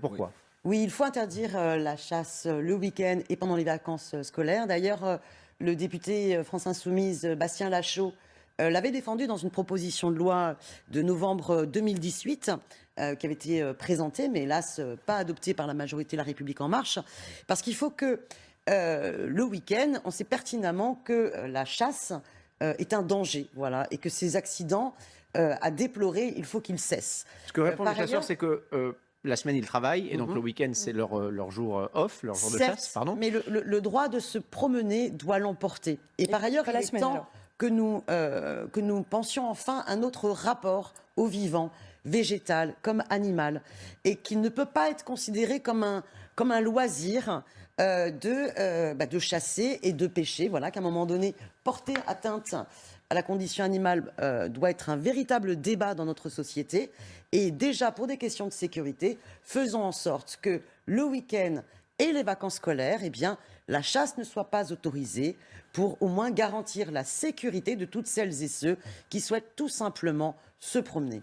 pourquoi? Oui, il faut interdire la chasse le week-end et pendant les vacances scolaires. D'ailleurs, le député France Insoumise, Bastien Lachaud, l'avait défendu dans une proposition de loi de novembre 2018 qui avait été présentée, mais hélas pas adoptée par la majorité La République En Marche, parce qu'il faut que le week-end, on sait pertinemment que la chasse est un danger, voilà, et que ces accidents à déplorer, il faut qu'ils cessent. Ce que répondent les Par chasseurs, ailleurs, c'est que la semaine, ils travaillent, et donc le mhm. week-end, c'est leur jour off, leur jour de chasse, Certes, pardon. mais le droit de se promener doit l'emporter. Et par ailleurs, pas il la est semaine, temps alors. que nous pensions enfin un autre rapport au vivant, végétal comme animal, et qu'il ne peut pas être considéré comme un loisir de chasser et de pêcher. Voilà, qu'à un moment donné, porter atteinte à la condition animale doit être un véritable débat dans notre société. Et déjà, pour des questions de sécurité, faisons en sorte que le week-end et les vacances scolaires, eh bien, la chasse ne soit pas autorisée pour au moins garantir la sécurité de toutes celles et ceux qui souhaitent tout simplement se promener.